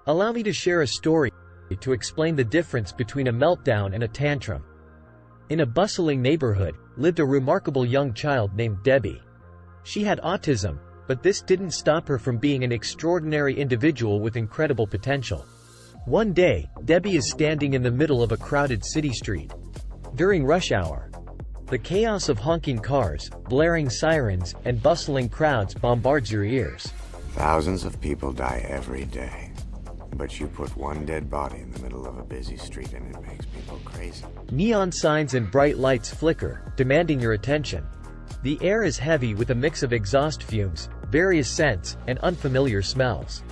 Allow me to share a story to explain the difference between a meltdown and a tantrum. In a bustling neighborhood, lived a remarkable young child named Debbie. She had autism, but this didn't stop her from being an extraordinary individual with incredible potential. One day, Debbie is standing in the middle of a crowded city street. During rush hour, the chaos of honking cars, blaring sirens, and bustling crowds bombards your ears. Thousands of people die every day, but you put one dead body in the middle of a busy street and it makes people crazy. Neon signs and bright lights flicker, demanding your attention. The air is heavy with a mix of exhaust fumes, various scents, and unfamiliar smells.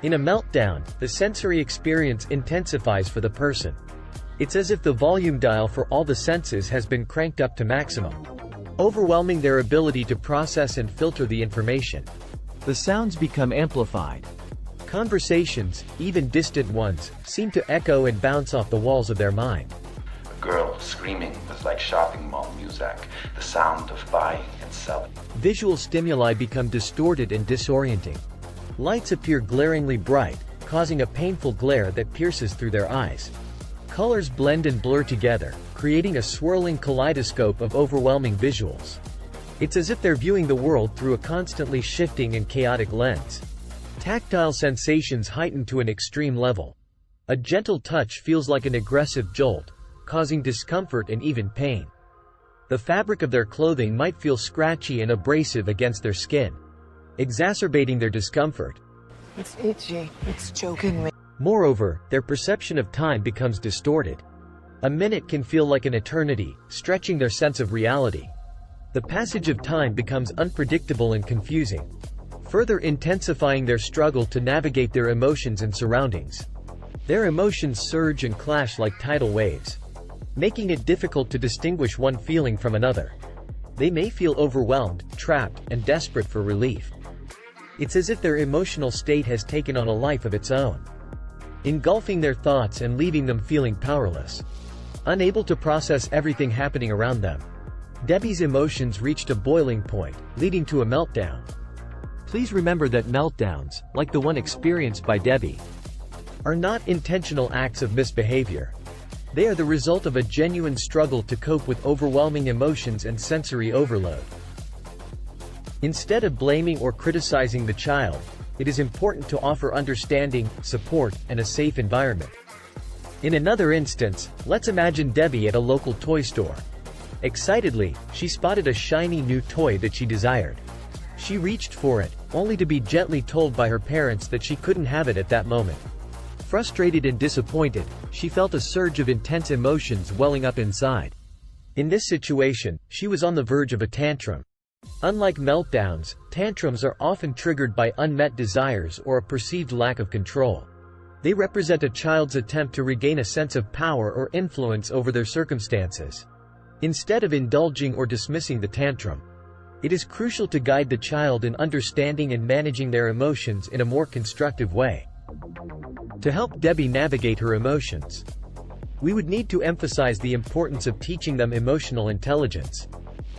In a meltdown, the sensory experience intensifies for the person. It's as if the volume dial for all the senses has been cranked up to maximum, overwhelming their ability to process and filter the information. The sounds become amplified. Conversations, even distant ones, seem to echo and bounce off the walls of their mind. A girl screaming was like shopping mall music, the sound of buying and selling. Visual stimuli become distorted and disorienting. Lights appear glaringly bright, causing a painful glare that pierces through their eyes. Colors blend and blur together, creating a swirling kaleidoscope of overwhelming visuals. It's as if they're viewing the world through a constantly shifting and chaotic lens. Tactile sensations heighten to an extreme level. A gentle touch feels like an aggressive jolt, causing discomfort and even pain. The fabric of their clothing might feel scratchy and abrasive against their skin, exacerbating their discomfort. It's itchy. It's choking me. Moreover, their perception of time becomes distorted. A minute can feel like an eternity, stretching their sense of reality. The passage of time becomes unpredictable and confusing, further intensifying their struggle to navigate their emotions and surroundings. Their emotions surge and clash like tidal waves, making it difficult to distinguish one feeling from another. They may feel overwhelmed, trapped, and desperate for relief. It's as if their emotional state has taken on a life of its own, engulfing their thoughts and leaving them feeling powerless, unable to process everything happening around them. Debbie's emotions reached a boiling point, leading to a meltdown. Please remember that meltdowns, like the one experienced by Debbie, are not intentional acts of misbehavior. They are the result of a genuine struggle to cope with overwhelming emotions and sensory overload. Instead of blaming or criticizing the child, it is important to offer understanding, support, and a safe environment. In another instance, let's imagine Debbie at a local toy store. Excitedly, she spotted a shiny new toy that she desired. She reached for it, only to be gently told by her parents that she couldn't have it at that moment. Frustrated and disappointed, she felt a surge of intense emotions welling up inside. In this situation, she was on the verge of a tantrum. Unlike meltdowns, tantrums are often triggered by unmet desires or a perceived lack of control. They represent a child's attempt to regain a sense of power or influence over their circumstances. Instead of indulging or dismissing the tantrum, it is crucial to guide the child in understanding and managing their emotions in a more constructive way. To help Debbie navigate her emotions, we would need to emphasize the importance of teaching them emotional intelligence.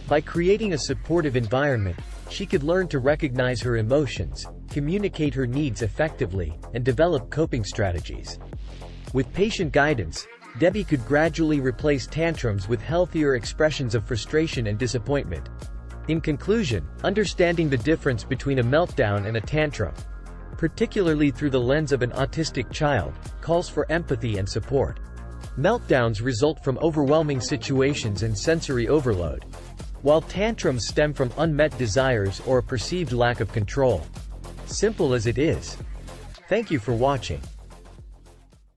By creating a supportive environment, she could learn to recognize her emotions, communicate her needs effectively, and develop coping strategies. With patient guidance, Debbie could gradually replace tantrums with healthier expressions of frustration and disappointment. In conclusion, understanding the difference between a meltdown and a tantrum, particularly through the lens of an autistic child, calls for empathy and support. Meltdowns result from overwhelming situations and sensory overload, while tantrums stem from unmet desires or a perceived lack of control. Simple as it is. Thank you for watching.